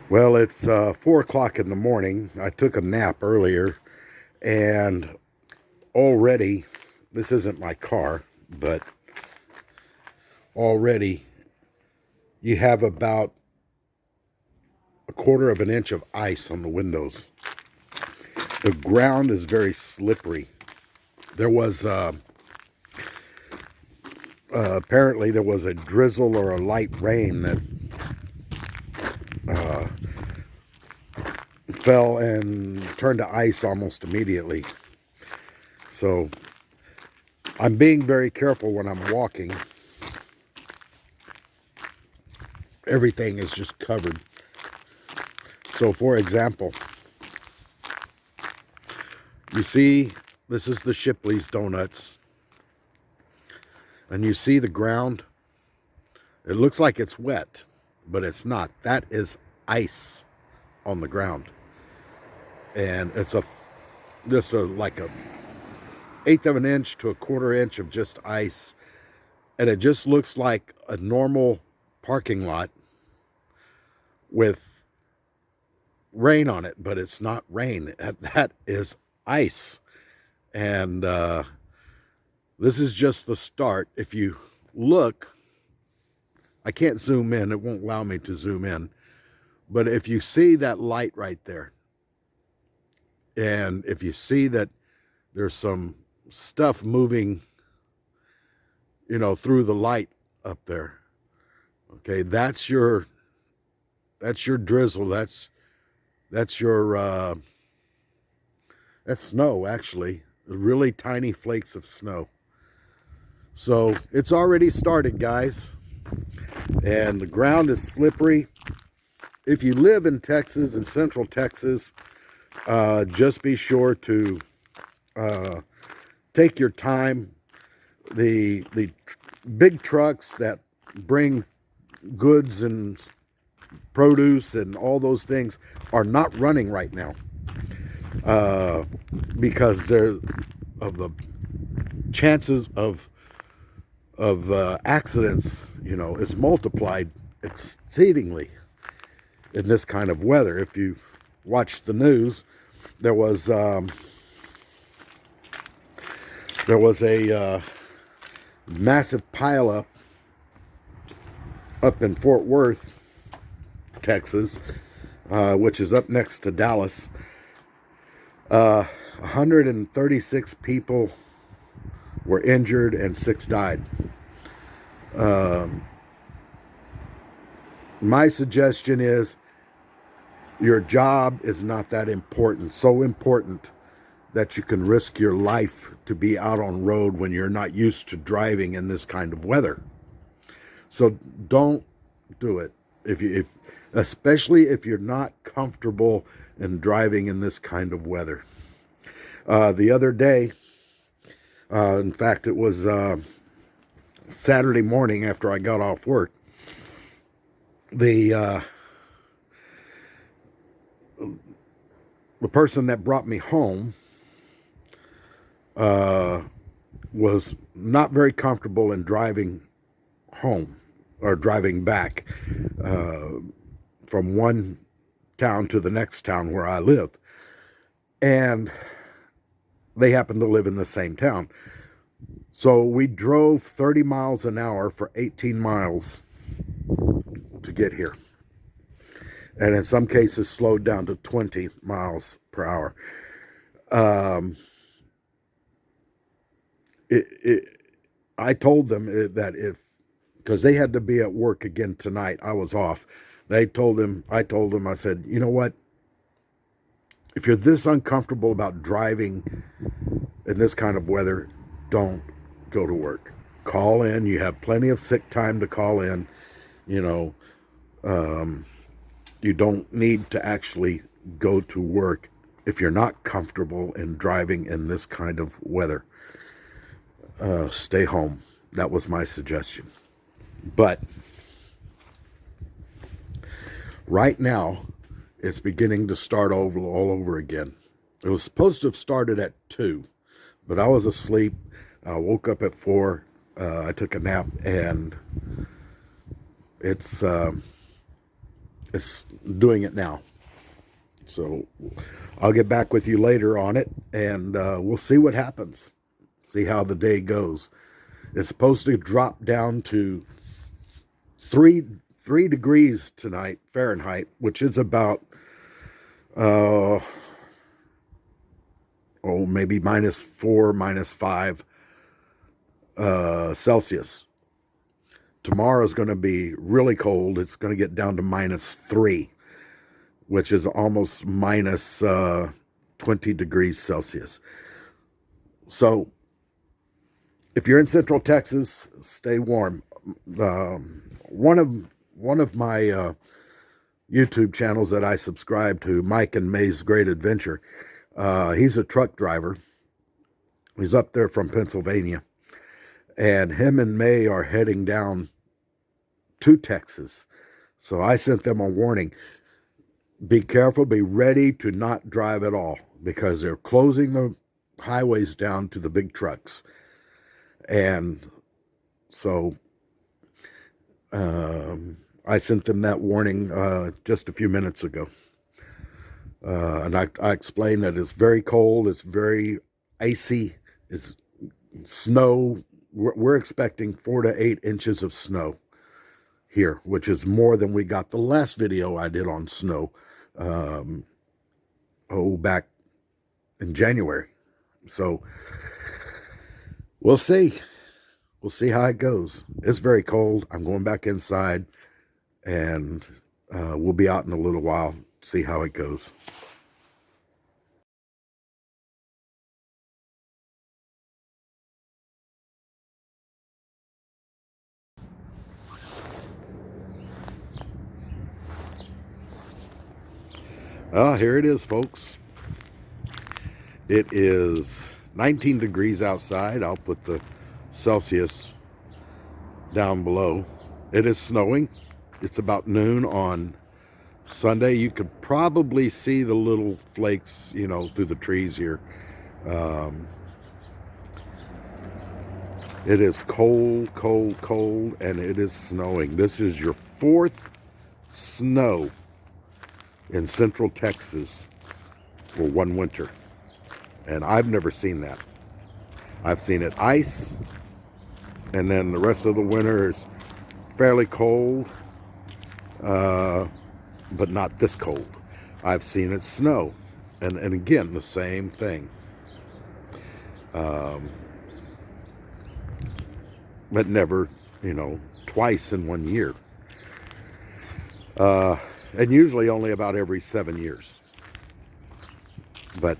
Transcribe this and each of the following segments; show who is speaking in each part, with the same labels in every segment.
Speaker 1: Well, it's 4 o'clock in the morning. I took a nap earlier, and already, this isn't my car, but already you have about a quarter of an inch of ice on the windows. The ground is very slippery. There was apparently there was a drizzle or a light rain that fell and turned to ice almost immediately. So I'm being very careful when I'm walking. Everything is just covered. So for example, you see this is the Shipley's Donuts, and you see the ground. It looks like it's wet, but it's not. That is ice on the ground, and it's just like a eighth of an inch to a quarter inch of just ice, and it just looks like a normal parking lot with rain on it, but it's not rain. That is ice. And this is just the start. If you look, I can't zoom in, it won't allow me to zoom in, but if you see that light right there, and if you see that there's some stuff moving, through the light up there, okay, that's your drizzle. That's your that's snow, actually, really tiny flakes of snow. So it's already started, guys, and the ground is slippery. If you live in Texas, in central Texas, just be sure to take your time. The big trucks that bring goods and produce and all those things are not running right now, because they're of the chances of accidents, is multiplied exceedingly in this kind of weather. If you watch the news, there was a massive pileup up in Fort Worth, Texas, which is up next to Dallas. 136 people were injured and 6 died. My suggestion is your job is not that important, so important that you can risk your life to be out on road when you're not used to driving in this kind of weather. So don't do it, especially if you're not comfortable in driving in this kind of weather. The other day, in fact, it was Saturday morning after I got off work, the person that brought me home was not very comfortable in driving home or driving back from one town to the next town where I live. And they happen to live in the same town. So we drove 30 miles an hour for 18 miles to get here. And in some cases slowed down to 20 miles per hour. I told them that because they had to be at work again tonight, I was off. I told them, I said, you know what? If you're this uncomfortable about driving in this kind of weather, don't go to work. Call in. You have plenty of sick time to call in. You don't need to actually go to work if you're not comfortable in driving in this kind of weather. Stay home. That was my suggestion. But right now, it's beginning to start all over again. It was supposed to have started at 2, but I was asleep. I woke up at 4. I took a nap, and it's is doing it now. So I'll get back with you later on it, and we'll see what happens. See how the day goes. It's supposed to drop down to 3 degrees tonight, Fahrenheit, which is about maybe -4, -5 Celsius. Tomorrow's going to be really cold. It's going to get down to -3, which is almost minus 20 degrees Celsius. So if you're in Central Texas, stay warm. One of my YouTube channels that I subscribe to, Mike and May's Great Adventure, he's a truck driver. He's up there from Pennsylvania, and him and May are heading down to Texas. So I sent them a warning. Be careful, be ready to not drive at all, because they're closing the highways down to the big trucks. And so I sent them that warning just a few minutes ago. And I explained that it's very cold, it's very icy, it's snow. We're expecting 4 to 8 inches of snow here, which is more than we got the last video I did on snow, back in January. So we'll see. We'll see how it goes. It's very cold. I'm going back inside, and we'll be out in a little while, see how it goes. Here it is, folks. It is 19 degrees outside. I'll put the Celsius down below. It is snowing. It's about noon on Sunday. You could probably see the little flakes, through the trees here. It is cold, cold, cold, and it is snowing. This is your 4th snow in Central Texas for one winter. And I've never seen that. I've seen it ice, and then the rest of the winter is fairly cold, but not this cold. I've seen it snow, and again, the same thing. But never, twice in 1 year. And usually only about every 7 years. But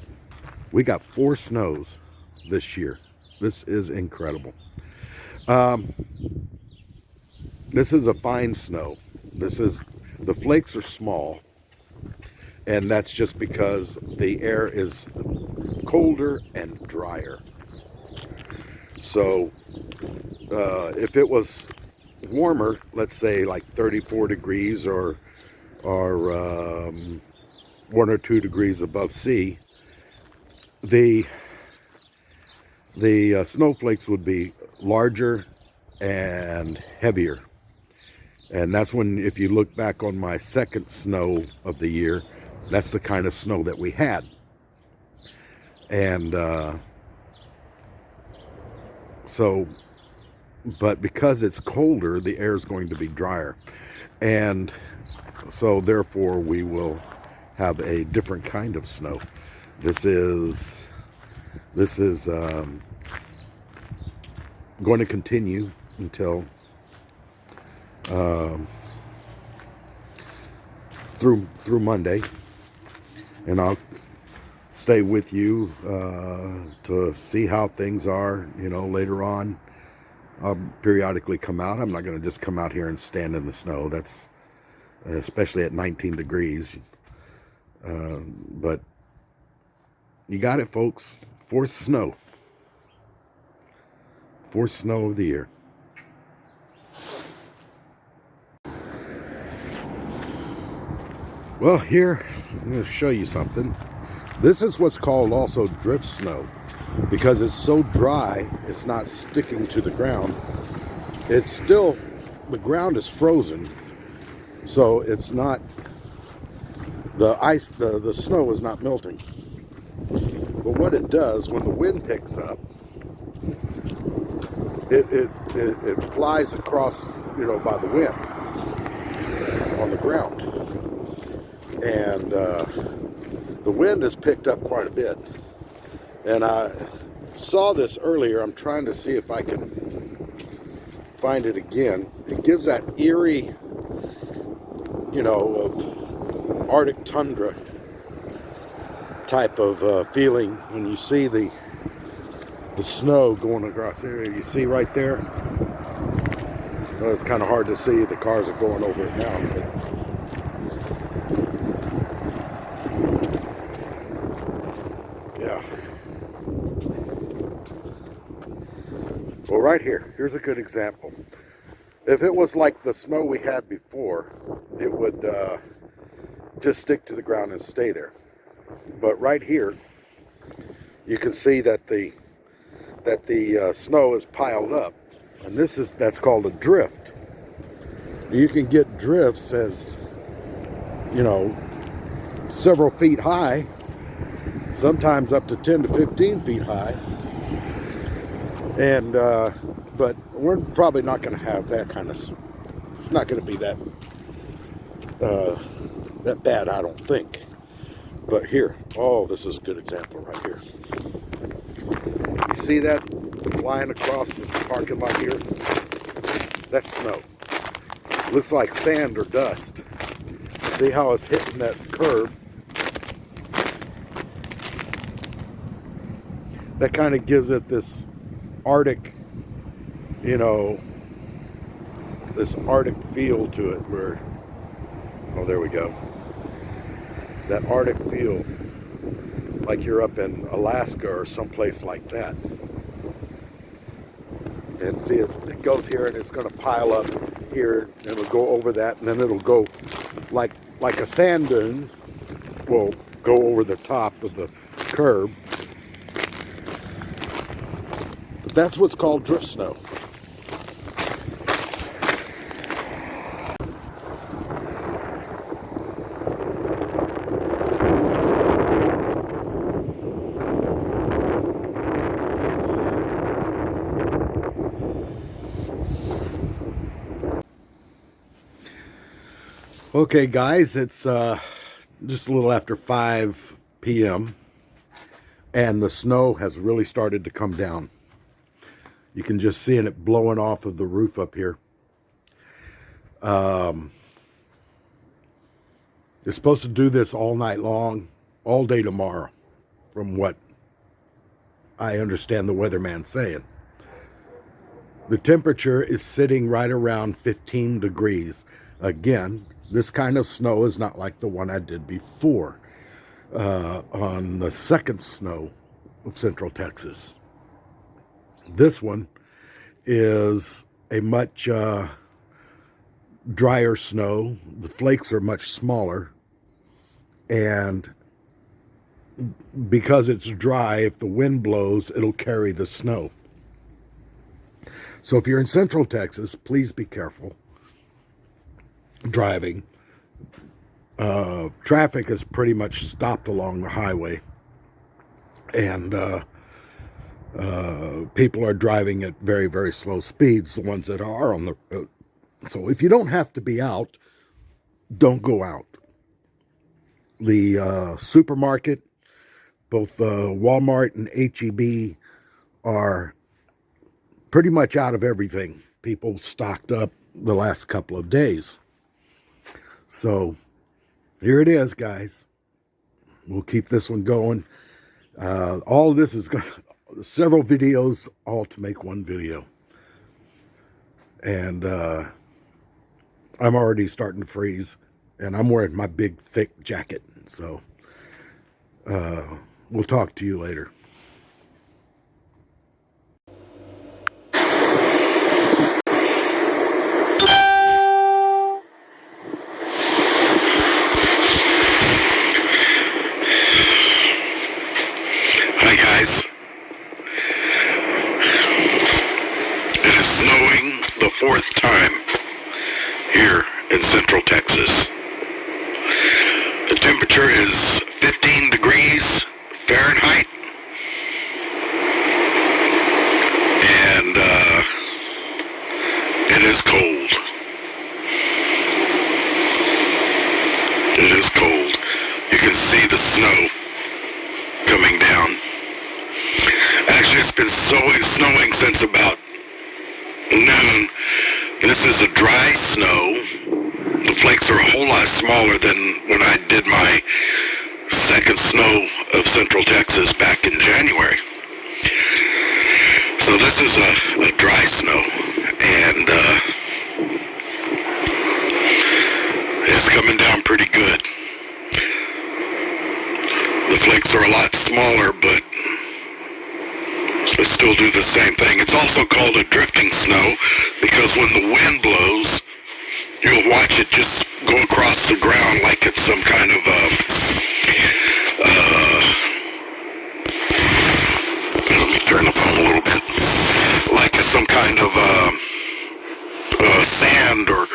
Speaker 1: we got 4 snows this year. This is incredible. This is a fine snow. The flakes are small, and that's just because the air is colder and drier. So if it was warmer, let's say like 34 degrees or 1 or 2 degrees above sea, the snowflakes would be larger and heavier. And that's when, if you look back on my second snow of the year, that's the kind of snow that we had. And but because it's colder, the air is going to be drier. And so therefore we will have a different kind of snow. This is going to continue until through Monday, and I'll stay with you to see how things are. Later on, I'll periodically come out. I'm not going to just come out here and stand in the snow. That's especially at 19 degrees. But you got it, folks. 4th snow. 4th snow of the year. Well, here, I'm going to show you something. This is what's called also drift snow, because it's so dry, it's not sticking to the ground. It's still, the ground is frozen, So it's not, the ice, the snow is not melting. But what it does when the wind picks up, it flies across, by the wind on the ground. And the wind has picked up quite a bit. And I saw this earlier. I'm trying to see if I can find it again. It gives that eerie, of Arctic tundra type of feeling when you see the snow going across the area. You see right there? Well, it's kind of hard to see. The cars are going over it now. But yeah. Well, right here, here's a good example. If it was like the snow we had before, it would just stick to the ground and stay there. But right here, you can see that the snow is piled up, and that's called a drift. You can get drifts as several feet high, sometimes up to 10 to 15 feet high, and but we're probably not going to have that kind of, it's not going to be that bad, I don't think. But here, oh, this is a good example right here. You see that flying across the parking lot here? That's snow. Looks like sand or dust. See how it's hitting that curb? That kind of gives it this Arctic, this Arctic feel to it where, oh, there we go. That Arctic feel, like you're up in Alaska or someplace like that. And see, it goes here and it's going to pile up here, and it'll go over that, and then it'll go like a sand dune will go over the top of the curb. But that's what's called drift snow. Okay, guys, it's just a little after 5 p.m. and the snow has really started to come down. You can just see it blowing off of the roof up here. It's supposed to do this all night long, all day tomorrow, from what I understand the weatherman saying. The temperature is sitting right around 15 degrees. Again, this kind of snow is not like the one I did before on the second snow of Central Texas. This one is a much drier snow. The flakes are much smaller, and because it's dry, if the wind blows, it'll carry the snow. So if you're in Central Texas, please be careful driving. Traffic is pretty much stopped along the highway, and people are driving at very, very slow speeds, the ones that are on the road. So if you don't have to be out, don't go out. The supermarket, both Walmart and H-E-B, are pretty much out of everything. People stocked up the last couple of days. So here it is, guys. We'll keep this one going. All of this is going to, several videos, all to make one video. And I'm already starting to freeze, and I'm wearing my big, thick jacket. So we'll talk to you later. Hi guys, it is snowing the 4th time here in Central Texas. The temperature is 15 degrees Fahrenheit, and it is cold. It is cold. You can see the snow coming down. Actually, it's been snowing since about noon. This is a dry snow. The flakes are a whole lot smaller than when I did my second snow of Central Texas back in January. So this is a dry snow, and it's coming down pretty good. The flakes are a lot smaller, but they still do the same thing. It's also called a drifting snow because when the wind blows, you'll watch it just go across the ground like it's some kind of let me turn the phone a little bit. Like it's some kind of sand or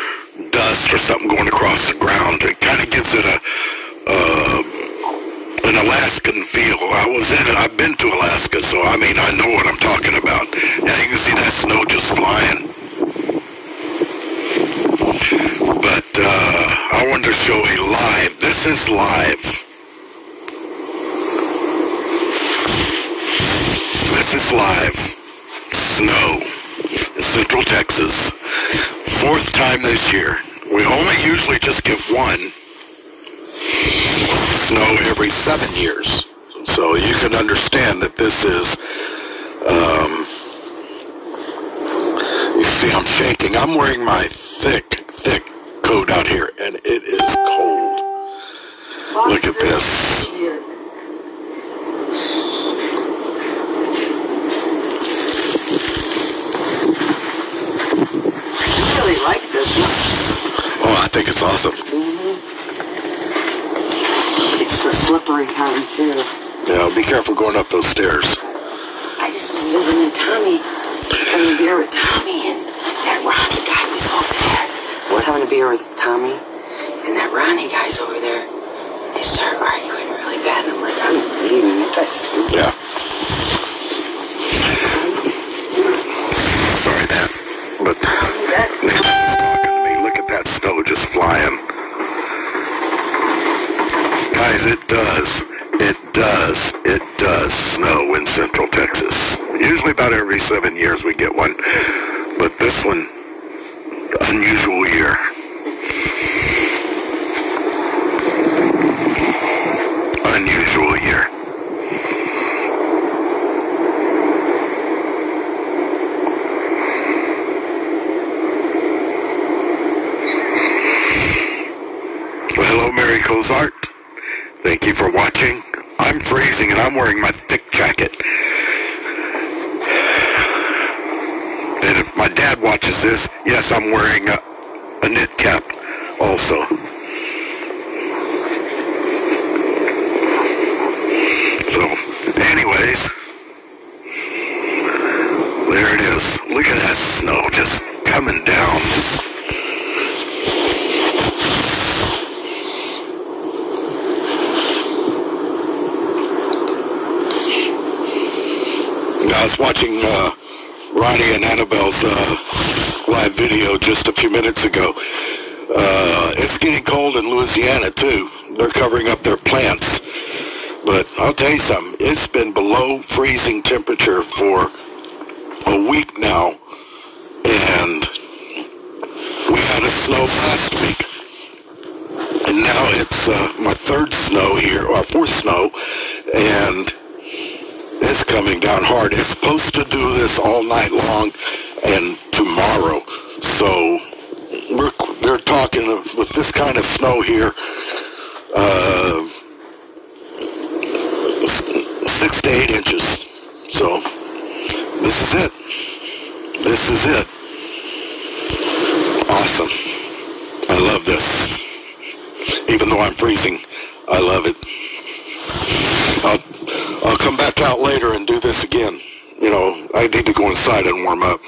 Speaker 1: dust or something going across the ground. It kind of gives it an Alaskan feel. I've been to Alaska, so I mean, I know what I'm talking about. Yeah, you can see that snow just flying. But I wanted to show a live. This is live. This is live snow in Central Texas. 4th time this year. We only usually just get one snow every 7 years. So you can understand that this is, you see I'm shaking. I'm wearing my thick coat out here, and it is cold. Look at this.
Speaker 2: I really like this.
Speaker 1: Oh, I think it's awesome.
Speaker 2: It's the slippery kind too.
Speaker 1: Yeah, be careful going up those stairs.
Speaker 2: I just was visiting Tommy, having a beer with Tommy, and that Ronnie guy was over there. I was having a beer with Tommy, and that Ronnie guy's over there. They start arguing really bad, and I'm like, I'm leaving you guys.
Speaker 1: Yeah. Sorry but Nathan was talking to me. Look at that snow just flying. Guys, it does snow in Central Texas. Usually about every 7 years we get one. But this one, unusual year. Unusual year. Well, hello, Mary Cozart. Thank you for watching. I'm freezing and I'm wearing my thick jacket. And if my dad watches this, yes, I'm wearing a knit cap also. So, anyways, there it is. Look at that snow just coming down. I was watching Ronnie and Annabelle's live video just a few minutes ago. It's getting cold in Louisiana too. They're covering up their plants. But I'll tell you something, it's been below freezing temperature for a week now, and we had a snow last week. And now it's my 3rd snow here, or 4th snow, and it's coming down hard. It's supposed to do this all night long and tomorrow. So they're talking with this kind of snow here, 6 to 8 inches. So this is it. This is it. Awesome. I love this. Even though I'm freezing, I love it. I'll come back out later and do this again. You know, I need to go inside and warm up.